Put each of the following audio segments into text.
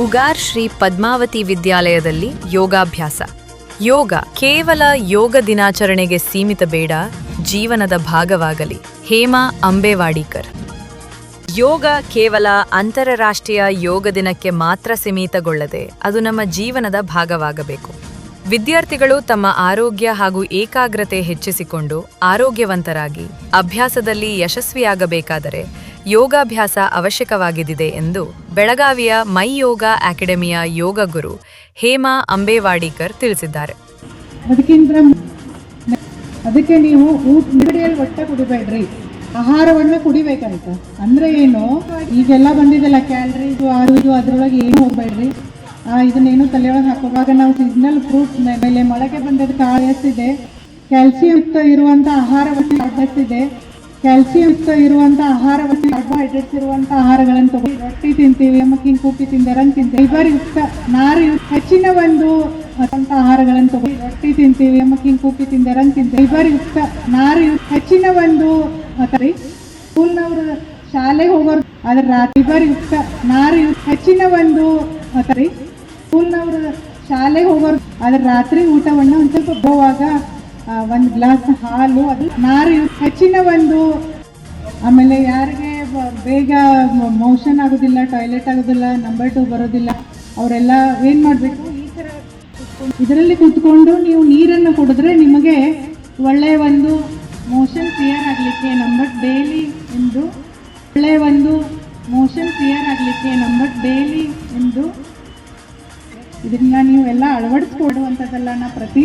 ಉಗಾರ್ ಶ್ರೀ ಪದ್ಮಾವತಿ ವಿದ್ಯಾಲಯದಲ್ಲಿ ಯೋಗಾಭ್ಯಾಸ. ಯೋಗ ಕೇವಲ ಯೋಗ ದಿನಾಚರಣೆಗೆ ಸೀಮಿತ ಬೇಡ, ಜೀವನದ ಭಾಗವಾಗಲಿ. ಹೇಮಾ ಅಂಬೇವಾಡಿಕರ್. ಯೋಗ ಕೇವಲ ಅಂತಾರಾಷ್ಟ್ರೀಯ ಯೋಗ ದಿನಕ್ಕೆ ಮಾತ್ರ ಸೀಮಿತಗೊಳ್ಳದೆ ಅದು ನಮ್ಮ ಜೀವನದ ಭಾಗವಾಗಬೇಕು. ವಿದ್ಯಾರ್ಥಿಗಳು ತಮ್ಮ ಆರೋಗ್ಯ ಹಾಗೂ ಏಕಾಗ್ರತೆ ಹೆಚ್ಚಿಸಿಕೊಂಡು ಆರೋಗ್ಯವಂತರಾಗಿ ಅಭ್ಯಾಸದಲ್ಲಿ ಯಶಸ್ವಿಯಾಗಬೇಕಾದರೆ ಯೋಗಾಭ್ಯಾಸ ಅವಶ್ಯಕವಾಗಿದೆ ಎಂದು ಬೆಳಗಾವಿಯ ಮೈ ಯೋಗ ಅಕಾಡೆಮಿಯ ಯೋಗ ಗುರು ಹೇಮಾ ಅಂಬೇವಾಡಿಕರ್ ತಿಳಿಸಿದ್ದಾರೆ. ಅದಕ್ಕೆ ನೀವು ಒಟ್ಟ ಕುಡಿಬೇಡ್ರಿ, ಆಹಾರವನ್ನು ಕುಡಿಬೇಕಾಯ್ತು. ಅಂದ್ರೆ ಏನು, ಈಗೆಲ್ಲ ಬಂದಿದೆಲ್ಲ ಕ್ಯಾಲರಿ ಇದು ಅದರೊಳಗೆ ಏನು ಹೋಗ್ಬೇಡ್ರಿ. ಇದನ್ನೇನು ತಲೆಯೊಳಗೆ ಹಾಕುವಾಗ ನಾವು ಸೀಸನಲ್ ಫ್ರೂಟ್ಸ್ ಮೇಲೆ ಮೊಳಕೆ ಬಂದದ ಕಾಳು ಎಷ್ಟಿದೆ, ಕ್ಯಾಲ್ಸಿಯಂ ಯುಕ್ತ ಇರುವಂಥ ಆಹಾರವನ್ನು ಎಷ್ಟಿದೆ, ಕ್ಯಾಲ್ಸಿಯಂ ಯುಕ್ತ ಇರುವಂಥ ಆಹಾರವನ್ನು ಕಾರ್ಬೋಹೈಡ್ರೇಟ್ಸ್ ಇರುವಂಥ ಆಹಾರಗಳನ್ನು ತಗೊಂಡು ರೊಟ್ಟಿ ತಿಂತೀವಿ, ಮಕ್ಕಿನ ಕುಪ್ಪಿ ತಿಂದರಂಗೆ ತಿಂತೀವಿ. ಫೈಬರ್ ಯುಕ್ತ ಹೆಚ್ಚಿನ ಒಂದು ಆಹಾರಗಳನ್ನು ತಗೊಂಡು ರೊಟ್ಟಿ ತಿಂತೀವಿ, ಮಕ್ಕಿನ ಕುಪ್ಪಿ ತಿಂದರಂಗೆ ತಿಂತೀವಿ. ಫೈಬರ್ ಯುಕ್ತ ಹೆಚ್ಚಿನ ಒಂದು ಸ್ಕೂಲ್ನವರು ಶಾಲೆಗೆ ಹೋಗೋರು ಅದ್ರ ಫೈಬರ್ ಯುಕ್ತ ಹೆಚ್ಚಿನ ಒಂದು ಸ್ಕೂಲ್ನವರು ಶಾಲೆಗೆ ಹೋಗೋರು ಅದ್ರ ರಾತ್ರಿ ಊಟವನ್ನು ಒಂದು ಸ್ವಲ್ಪ ಹೋಗುವಾಗ ಒಂದು ಗ್ಲಾಸ್ ಹಾಲು, ಅದು ಹೆಚ್ಚಿನ ಒಂದು. ಆಮೇಲೆ ಯಾರಿಗೆ ಬೇಗ ಮೋಷನ್ ಆಗೋದಿಲ್ಲ, ಟಾಯ್ಲೆಟ್ ಆಗೋದಿಲ್ಲ, ನಂಬರ್ 2 ಬರೋದಿಲ್ಲ, ಅವರೆಲ್ಲ ಏನು ಮಾಡಬೇಕು, ಈ ಥರ ಇದರಲ್ಲಿ ಕೂತ್ಕೊಂಡು ನೀವು ನೀರನ್ನು ಕುಡಿದ್ರೆ ನಿಮಗೆ ಒಳ್ಳೆಯ ಒಂದು ಮೋಷನ್ ಕ್ಲಿಯರ್ ಆಗಲಿಕ್ಕೆ ಡೈಲಿ ಎಂದು ಇದನ್ನ ನೀವೆಲ್ಲ ಅಳವಡಿಸ್ಕೊಡುವಂಥದ್ದೆಲ್ಲ ಪ್ರತಿ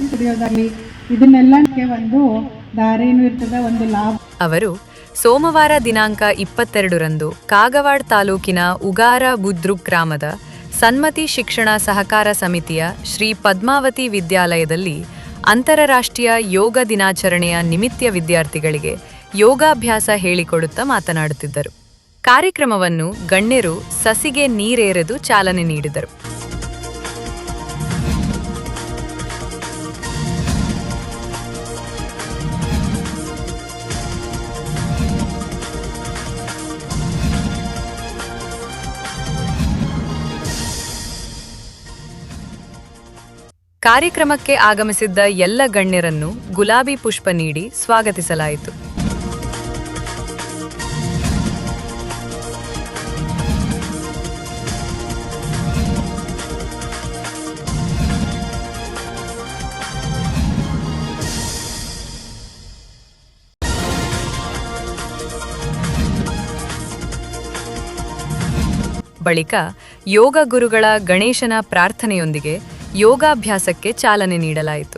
ಕುಡಿಯೋದಾಗಲಿ ಇದನ್ನೆಲ್ಲಕ್ಕೆ ಒಂದು ದಾರಿನೂ ಇರ್ತದೆ, ಒಂದು ಲಾಭ. ಅವರು ಸೋಮವಾರ ದಿನಾಂಕ 22ರಂದು ಕಾಗವಾಡ ತಾಲೂಕಿನ ಉಗಾರ ಬುದ್ರುಕ್ ಗ್ರಾಮದ ಸನ್ಮತಿ ಶಿಕ್ಷಣ ಸಹಕಾರ ಸಮಿತಿಯ ಶ್ರೀ ಪದ್ಮಾವತಿ ವಿದ್ಯಾಲಯದಲ್ಲಿ ಅಂತಾರಾಷ್ಟ್ರೀಯ ಯೋಗ ದಿನಾಚರಣೆಯ ನಿಮಿತ್ತ ವಿದ್ಯಾರ್ಥಿಗಳಿಗೆ ಯೋಗಾಭ್ಯಾಸ ಹೇಳಿಕೊಡುತ್ತಾ ಮಾತನಾಡುತ್ತಿದ್ದರು. ಕಾರ್ಯಕ್ರಮವನ್ನು ಗಣ್ಯರು ಸಸಿಗೆ ನೀರೆರೆದು ಚಾಲನೆ ನೀಡಿದರು. ಕಾರ್ಯಕ್ರಮಕ್ಕೆ ಆಗಮಿಸಿದ್ದ ಎಲ್ಲ ಗಣ್ಯರನ್ನು ಗುಲಾಬಿ ಪುಷ್ಪ ನೀಡಿ ಸ್ವಾಗತಿಸಲಾಯಿತು. ಬಳಿಕ ಯೋಗ ಗುರುಗಳ ಗಣೇಶನ ಪ್ರಾರ್ಥನೆಯೊಂದಿಗೆ ಯೋಗಾಭ್ಯಾಸಕ್ಕೆ ಚಾಲನೆ ನೀಡಲಾಯಿತು.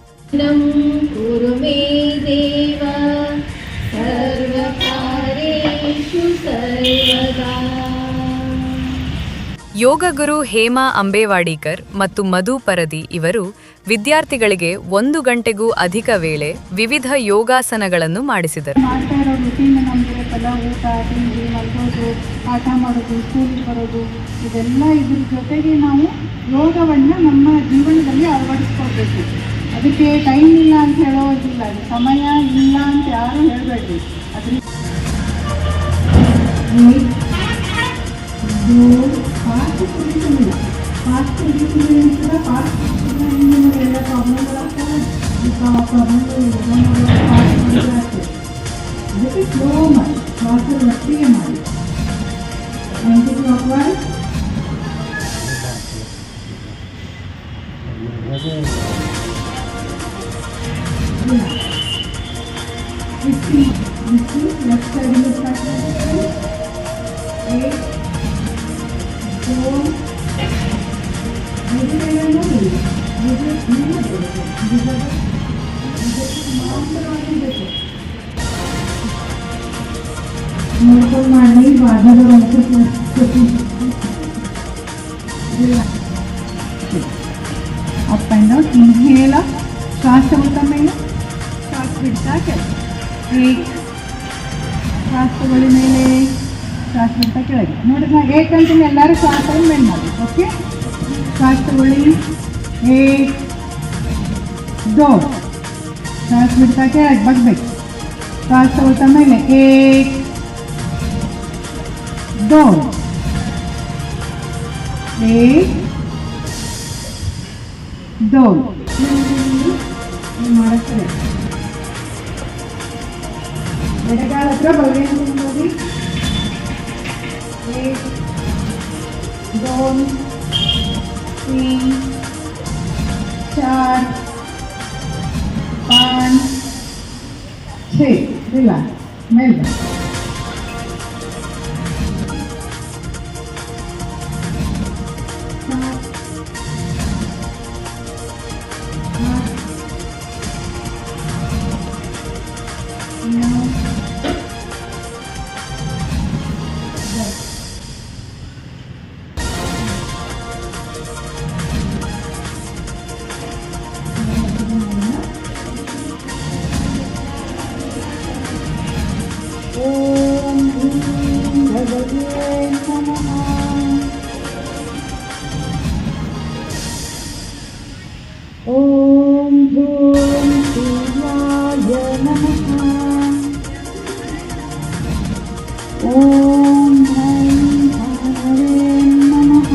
ಯೋಗ ಗುರು ಹೇಮಾ ಅಂಬೇವಾಡಿಕರ್ ಮತ್ತು ಮಧು ಪರದಿ ಇವರು ವಿದ್ಯಾರ್ಥಿಗಳಿಗೆ 1 ಗಂಟೆಗೂ ಅಧಿಕ ವೇಳೆ ವಿವಿಧ ಯೋಗಾಸನಗಳನ್ನು ಮಾಡಿಸಿದರು. ಪಾಠ ಮಾಡೋದು, ಸ್ಕೂಲಿಗೆ ಬರೋದು, ಇದೆಲ್ಲ ಇದ್ರ ಜೊತೆಗೆ ನಾವು ಯೋಗವನ್ನು ನಮ್ಮ ಜೀವನದಲ್ಲಿ ಅಳವಡಿಸ್ಕೊಳ್ಬೇಕು. ಅದಕ್ಕೆ ಟೈಮ್ ಇಲ್ಲ ಅಂತ ಹೇಳೋದಿಲ್ಲ, ಸಮಯ ಇಲ್ಲ ಅಂತ ಯಾರು ಹೇಳಬೇಡ್ರಿ. ಅದ್ರ ಫಾಸ್ಟ್ ಕುಡಿಸೋದಿಲ್ಲ, ಫಾಸ್ಟ್ ಕುಡಿಸೋದ್ರಿಂದ ಎಲ್ಲ ಪ್ರಾಬ್ಲಮ್ಗಳಾಗ್ತವೆ. ಅದಕ್ಕೆ ಸ್ಲೋ ಮಾಡಿ, ಶ್ವಾಸ ಒಟ್ಟಿಗೆ ಮಾಡಿ. ಲೆಫ್ಟ್ ಸೈಡಿಂದ ಸ್ಟಾರ್ಟ್ ಮಾಡ್ತೀವಿ. 8 4 ನೋಡ್ಕೊಂಡು ಮಾಡಿ ಬಾಧದ ಅಪ್ ಆ್ಯಂಡ್ ಡೌನ್. ಇನ್ಹೇಲ, ಶ್ವಾಸ ಊಟ ಮೇಲೆ, ಶ್ವಾಸ ಬಿಡ್ತಾ ಕೆಳಗೆ. 8 ಶ್ವಾಸ ತಗೊಳ್ಳಿ ಮೇಲೆ, ಶ್ವಾಸ ಬಿಡ್ತಾ ಕೆಳಗೆ. ನೋಡಿ ನಾ 8 ಅಂತೀನಿ, ಎಲ್ಲರೂ ಶ್ವಾಸ ಮೇಲೆ ಮಾಡಿ. ಓಕೆ, ಶ್ವಾಸ ತಗೊಳ್ಳಿ. 8 2 ಶ್ವಾಸ ಬಿಡ್ತಾ ಕೆಳಗೆ ಬಗ್ಬೇಕು. ಶ್ವಾಸ ತಗೊಳ್ತಾ ಮೇಲೆ 8 2 एक दोन ಮಾಡಕ್ಕೆ ಎಡಗಾಲ ಹತ್ರ ಬಲಗೈ ನೋಡಿ 1 2 3 4 5 6 रिलैक्स मेल ओम ह्रीं भगवते नमः। ओम ह्रूं सूर्याय नमः। ओम ऐं भानवे नमः।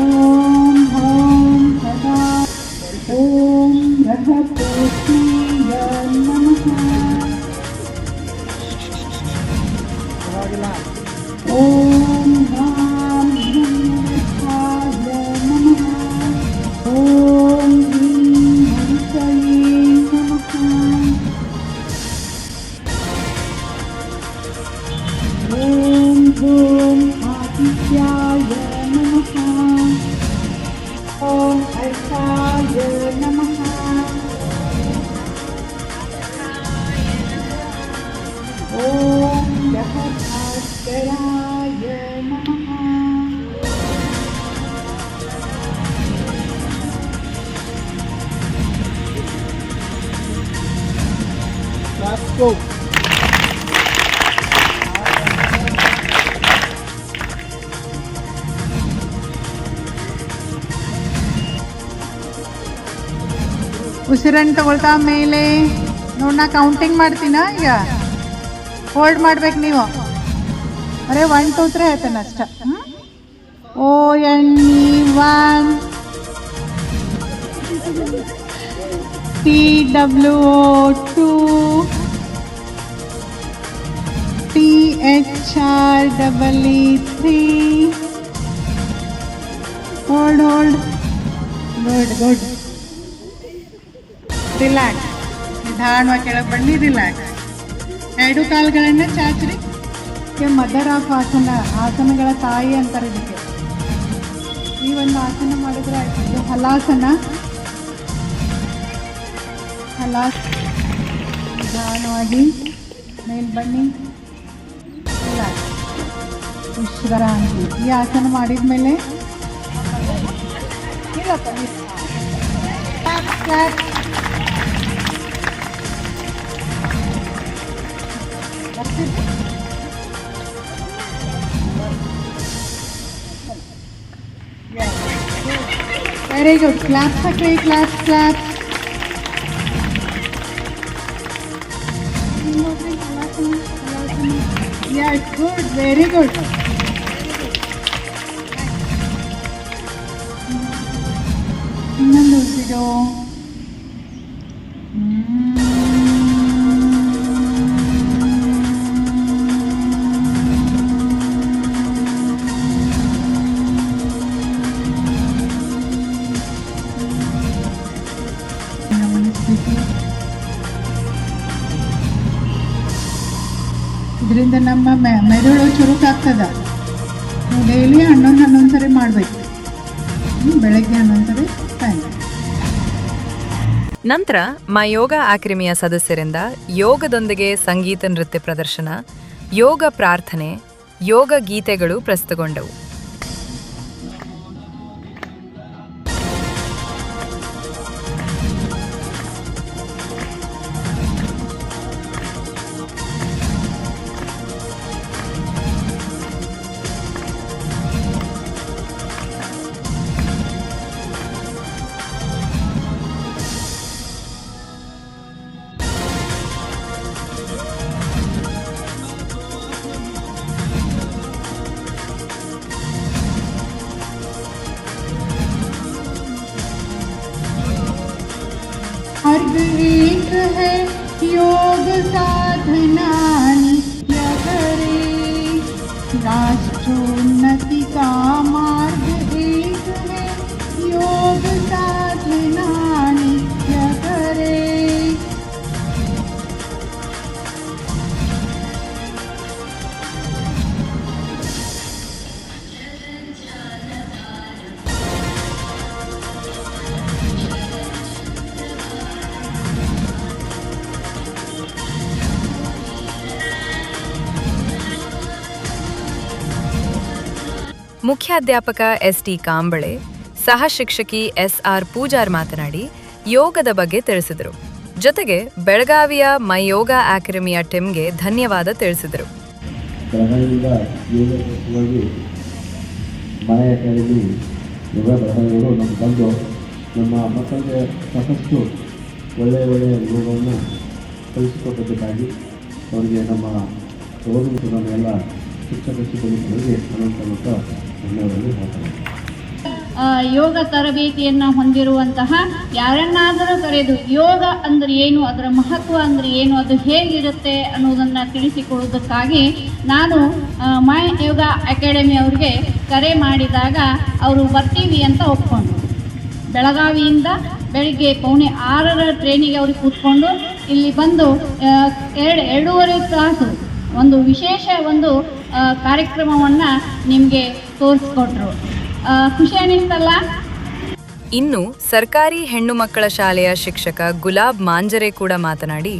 ओम ॐ सदा ओम ग्रहपोषीय नमः। ओम वां ब्रह्मदेवाय नमः। ओम ह्रीं हंसये नमः। ओम ह्रूं आदित्याय नमः। ओम अर्काय नमः। ओम ग्रहभास्कराय नमः। Let's go. ಉಸಿರನ್ನು ತಗೊಳ್ತಾ ಮೇಲೆ ನೋಡಿ, ನಾ ಕೌಂಟಿಂಗ್ ಮಾಡ್ತೀನ ಈಗ. ಹೋಲ್ಡ್ ಮಾಡ್ಬೇಕು ನೀವು. ಅರೆ 1 2 3 ಹೇಳ್ತೇನೆ ಅಷ್ಟ. ONE1 TWO2 THREE3. Hold hold. Good good. Relax. ನಿಧಾನವಾಗಿ ಕೆಳಗೆ ಬನ್ನಿ. ರಿಲ್ಯಾಕ್ಸ್. ಎರಡು ಕಾಲುಗಳನ್ನು ಚಾಚ್ರಿ. ಮದರ್ ಆಫ್ ಆಸನ, ಆಸನಗಳ ತಾಯಿ ಅಂತಾರೆ ಇದಕ್ಕೆ. ಈ ಒಂದು ಆಸನ ಮಾಡಿದ್ರೆ ಆಯ್ತು. ಇದು ಹಲಾಸನ. ನಿಧಾನವಾಗಿ ಮೇಲ್ ಬನ್ನಿ. ರಿಲ್ಯಾಕ್ಸ್. ವಿಶ್ರಾಂತಿ. ಈ ಆಸನ ಮಾಡಿದ್ಮೇಲೆ Very good. Clap, Sakri. Clap, clap. Yeah, good. Very good. ಇನ್ನೊಂದು ಉಸಿರು. ಇದರಿಂದ ನಮ್ಮ ಮೆದುಳು ಚುರುಕಾಗ್ತದ. ಡೈಲಿ 11 ಸರಿ ಮಾಡಬೇಕು. ಬೆಳಗ್ಗೆ 11 ಸರಿ, ಸಾಯಂಕಾಲ. ನಂತರ ಯೋಗ ಅಕಾಡೆಮಿಯ ಸದಸ್ಯರಿಂದ ಯೋಗದೊಂದಿಗೆ ಸಂಗೀತ ನೃತ್ಯ ಪ್ರದರ್ಶನ, ಯೋಗ ಪ್ರಾರ್ಥನೆ, ಯೋಗ ಗೀತೆಗಳು ಪ್ರಸ್ತುತಗೊಂಡವು. मार्ग एक है योग साधना नित्य करे, राष्ट्रोन्नति का मार्ग एक है योग साधना नित्य करे। ಮುಖ್ಯಾಧ್ಯಾಪಕ ಎಸ್.ಟಿ. ಕಾಂಬಳೆ, ಸಹ ಶಿಕ್ಷಕಿ ಎಸ್.ಆರ್. ಪೂಜಾರ್ ಮಾತನಾಡಿ ಯೋಗದ ಬಗ್ಗೆ ತಿಳಿಸಿದರು. ಜೊತೆಗೆ ಬೆಳಗಾವಿಯ ಮೈ ಯೋಗ ಅಕಾಡೆಮಿಯ ಟೀಮ್ಗೆ ಧನ್ಯವಾದ ತಿಳಿಸಿದರು. ಬೆಳಗಾವಿಯಿಂದ ಯೋಗ ಸಲುವಾಗಿ ಮೈ ಅಕಾಡೆಮಿ ಯೋಗ ಬೆಳಗಾವಿಯವರು ನಮ್ಗೆ ಬಂದು ನಮ್ಮ ಮಕ್ಕಳಿಗೆ ಸಾಕಷ್ಟು ಒಳ್ಳೆಯ ಯೋಗವನ್ನು ಕಲಿಸಿಕೊಟ್ಟದ್ದಕ್ಕಾಗಿ ಅವರಿಗೆ ನಮ್ಮ ಓದಿನ ಎಲ್ಲ ಶಿಕ್ಷಕ ಸಿಬ್ಬಂದಿಗಳಿಗೆ ಅನಂತ ಧನ್ಯವಾದಗಳು ಹೇಳ್ತಾರೆ. ಯೋಗ ತರಬೇತಿಯನ್ನು ಹೊಂದಿರುವಂತಹ ಯಾರನ್ನಾದರೂ ಕರೆದು ಯೋಗ ಅಂದರೆ ಏನು, ಅದರ ಮಹತ್ವ ಅಂದರೆ ಏನು, ಅದು ಹೇಗಿರುತ್ತೆ ಅನ್ನೋದನ್ನು ತಿಳಿಸಿಕೊಡುವುದಕ್ಕಾಗಿ ನಾನು ಮೈ ಯೋಗ ಅಕಾಡೆಮಿ ಅವರಿಗೆ ಕರೆ ಮಾಡಿದಾಗ ಅವರು ಬರ್ತೀವಿ ಅಂತ ಒಪ್ಕೊಂಡ್ರು. ಬೆಳಗಾವಿಯಿಂದ ಬೆಳಿಗ್ಗೆ 5:45 ಟ್ರೈನಿಗೆ ಅವ್ರಿಗೆ ಕೂತ್ಕೊಂಡು ಇಲ್ಲಿ ಬಂದು 2.5 ತಾಸು ಒಂದು ವಿಶೇಷ ಕಾರ್ಯಕ್ರಮವನ್ನು ನಿಮಗೆ ತೋರಿಸ್ಕೊಟ್ರು. ಖುಷಿ ಅನ್ನಿಸ್ತಲ್ಲ. ಇನ್ನು ಸರ್ಕಾರಿ ಹೆಣ್ಣು ಮಕ್ಕಳ ಶಾಲೆಯ ಶಿಕ್ಷಕ ಗುಲಾಬ್ ಮಾಂಜರೆ ಕೂಡ ಮಾತನಾಡಿ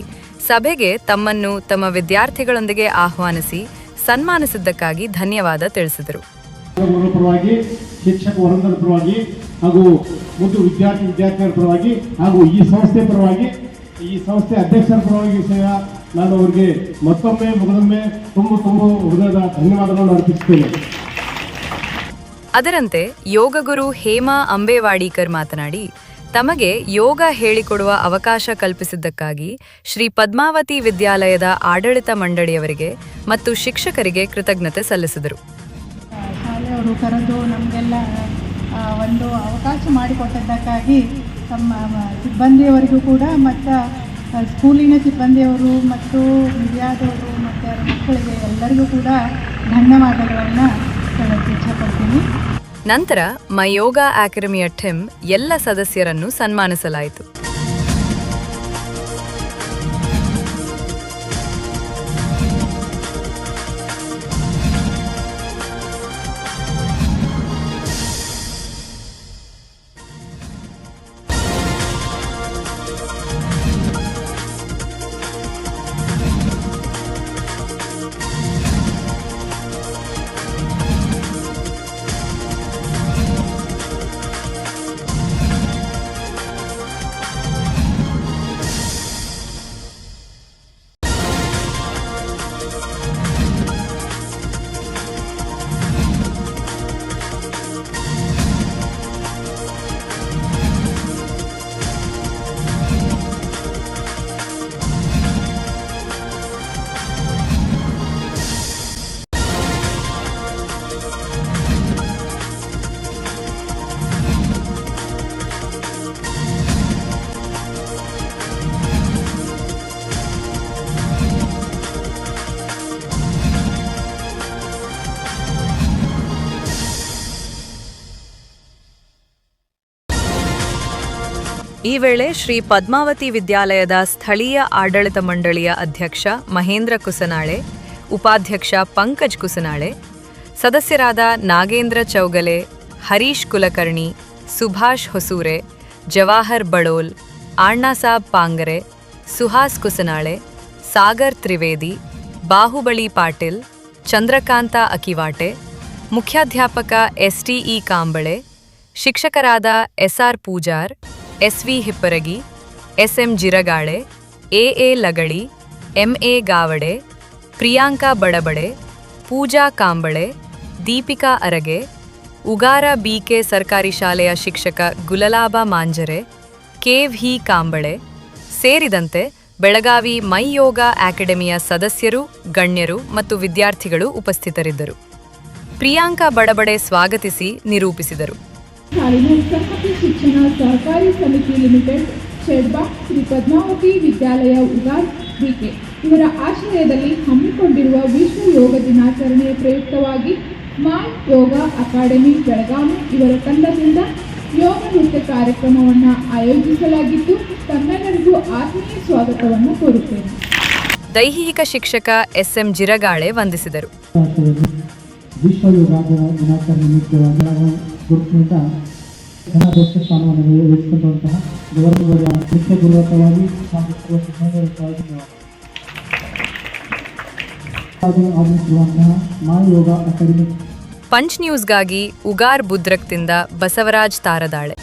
ಸಭೆಗೆ ತಮ್ಮನ್ನು ತಮ್ಮ ವಿದ್ಯಾರ್ಥಿಗಳೊಂದಿಗೆ ಆಹ್ವಾನಿಸಿ ಸನ್ಮಾನಿಸಿದ್ದಕ್ಕಾಗಿ ಧನ್ಯವಾದ ತಿಳಿಸಿದರು. ಪರವಾಗಿ, ಶಿಕ್ಷಕ ವೃಂದದ ಪರವಾಗಿ ಹಾಗೂ ಮುದ್ದು ವಿದ್ಯಾರ್ಥಿಗಳ ಪರವಾಗಿ ಹಾಗೂ ಈ ಸಂಸ್ಥೆ ಪರವಾಗಿ, ಈ ಸಂಸ್ಥೆ ಅಧ್ಯಕ್ಷರ ಪರವಾಗಿ ಸಹ ನಾನು ಅವರಿಗೆ ಮತ್ತೊಮ್ಮೆ ತುಂಬ ಹೃದಯದ ಧನ್ಯವಾದಗಳನ್ನು ಅರ್ಪಿಸುತ್ತೇನೆ. ಅದರಂತೆ ಯೋಗಗುರು ಹೇಮಾ ಅಂಬೇವಾಡಿಕರ್ ಮಾತನಾಡಿ ತಮಗೆ ಯೋಗ ಹೇಳಿಕೊಡುವ ಅವಕಾಶ ಕಲ್ಪಿಸಿದ್ದಕ್ಕಾಗಿ ಶ್ರೀ ಪದ್ಮಾವತಿ ವಿದ್ಯಾಲಯದ ಆಡಳಿತ ಮಂಡಳಿಯವರಿಗೆ ಮತ್ತು ಶಿಕ್ಷಕರಿಗೆ ಕೃತಜ್ಞತೆ ಸಲ್ಲಿಸಿದರು. ಶಾಲೆಯವರು ಕರೆದು ನಮಗೆಲ್ಲ ಒಂದು ಅವಕಾಶ ಮಾಡಿಕೊಟ್ಟದ್ದಕ್ಕಾಗಿ ತಮ್ಮ ಸಿಬ್ಬಂದಿಯವರಿಗೂ ಕೂಡ ಮತ್ತು ಸ್ಕೂಲಿನ ಸಿಬ್ಬಂದಿಯವರು ಮತ್ತು ಮೀಡಿಯಾದವರು ಮತ್ತು ಅವರ ಮಕ್ಕಳಿಗೆ ಎಲ್ಲರಿಗೂ ಕೂಡ ಧನ್ಯವಾದಗಳನ್ನು ಹೇಳಕ್ಕೆ ಇಚ್ಛಪಡ್ತೀನಿ. ನಂತರ ಮೈ ಯೋಗ ಅಕಾಡೆಮಿಯ ಟೀಮ್ ಎಲ್ಲ ಸದಸ್ಯರನ್ನು ಸನ್ಮಾನಿಸಲಾಯಿತು. ಈ ವೇಳೆ ಶ್ರೀ ಪದ್ಮಾವತಿ ವಿದ್ಯಾಲಯದ ಸ್ಥಳೀಯ ಆಡಳಿತ ಮಂಡಳಿಯ ಅಧ್ಯಕ್ಷ ಮಹೇಂದ್ರ ಕುಸನಾಳೆ, ಉಪಾಧ್ಯಕ್ಷ ಪಂಕಜ್ ಕುಸನಾಳೆ, ಸದಸ್ಯರಾದ ನಾಗೇಂದ್ರ ಚೌಗಲೆ, ಹರೀಶ್ ಕುಲಕರ್ಣಿ, ಸುಭಾಷ್ ಹೊಸೂರೆ, ಜವಾಹರ್ ಬಡೋಲ್, ಆಣ್ಣಾಸಾಬ್ ಪಾಂಗರೆ, ಸುಹಾಸ್ ಕುಸನಾಳೆ, ಸಾಗರ್ ತ್ರಿವೇದಿ, ಬಾಹುಬಳಿ ಪಾಟೀಲ್, ಚಂದ್ರಕಾಂತ ಅಕಿವಾಟೆ, ಮುಖ್ಯಾಧ್ಯಾಪಕ ಎಸ್.ಟಿ.ಇ. ಕಾಂಬಳೆ, ಶಿಕ್ಷಕರಾದ SR. Pujar, SV. Hipparagi, SM. Jiragale, AA. Lagali, MA. Gavade, Priyanka Badabade, Pooja Kamble, Deepika Arage, Ugar BK. ಸರ್ಕಾರಿ ಶಾಲೆಯ ಶಿಕ್ಷಕ ಗುಲಲಾಬ ಮಾಂಜರೆ, ಕೆ.ವಿ. ಕಾಂಬಳೆ ಸೇರಿದಂತೆ ಬೆಳಗಾವಿ ಮೈ ಯೋಗ ಅಕಾಡೆಮಿಯ ಸದಸ್ಯರು, ಗಣ್ಯರು ಮತ್ತು ವಿದ್ಯಾರ್ಥಿಗಳು ಉಪಸ್ಥಿತರಿದ್ದರು. ಪ್ರಿಯಾಂಕಾ ಬಡಬಡೆ ಸ್ವಾಗತಿಸಿ ನಿರೂಪಿಸಿದರು. ಶಾಲಿನಿ ಸಹಕಾರಿ ಶಿಕ್ಷಣ ಸಹಕಾರಿ ಸಮಿತಿ ಲಿಮಿಟೆಡ್ ಚೆಡ್ಬಾ ಶ್ರೀ ಪದ್ಮಾವತಿ ವಿದ್ಯಾಲಯ ಉಗಾರ್ ಬಿಕೆ ಇವರ ಆಶ್ರಯದಲ್ಲಿ ಹಮ್ಮಿಕೊಂಡಿರುವ ವಿಶ್ವ ಯೋಗ ದಿನಾಚರಣೆಯ ಪ್ರಯುಕ್ತವಾಗಿ ಮಾಯ್ ಯೋಗ ಅಕಾಡೆಮಿ ಬೆಳಗಾವಿ ಇವರ ತಂಡದಿಂದ ಯೋಗ ನೃತ್ಯ ಕಾರ್ಯಕ್ರಮವನ್ನು ಆಯೋಜಿಸಲಾಗಿದ್ದು ತಮ್ಮೆಲ್ಲರಿಗೂ ಆತ್ಮೀಯ ಸ್ವಾಗತವನ್ನು ಕೋರುತ್ತೇನೆ. ದೈಹಿಕ ಶಿಕ್ಷಕ SM ಜಿರಗಾಳೆ ವಂದಿಸಿದರು. ವಿಶ್ವ ಯೋಗ ದಿನಾಚರಣೆ ನಿಮಿತ್ತವಾಗಿ ನಾವು ಗುರುತಿನಿಂದ ಧನಾಧ್ಯಕ್ಷ ಸ್ಥಾನವನ್ನು ವಹಿಸಿಕೊಂಡಂತಹ ಗೌರವದ ಮುಖ್ಯಪೂರ್ವಕವಾಗಿ ಆಗಮಿಸಿರುವಂತಹ ಮಾಯ್ ಯೋಗ ಅಕಾಡೆಮಿ. ಪಂಚ್ ನ್ಯೂಸ್ಗಾಗಿ ಉಗಾರ್ ಬುದ್ರಕ್ತಿಂದ ಬಸವರಾಜ್ ತಾರದಾಳೆ.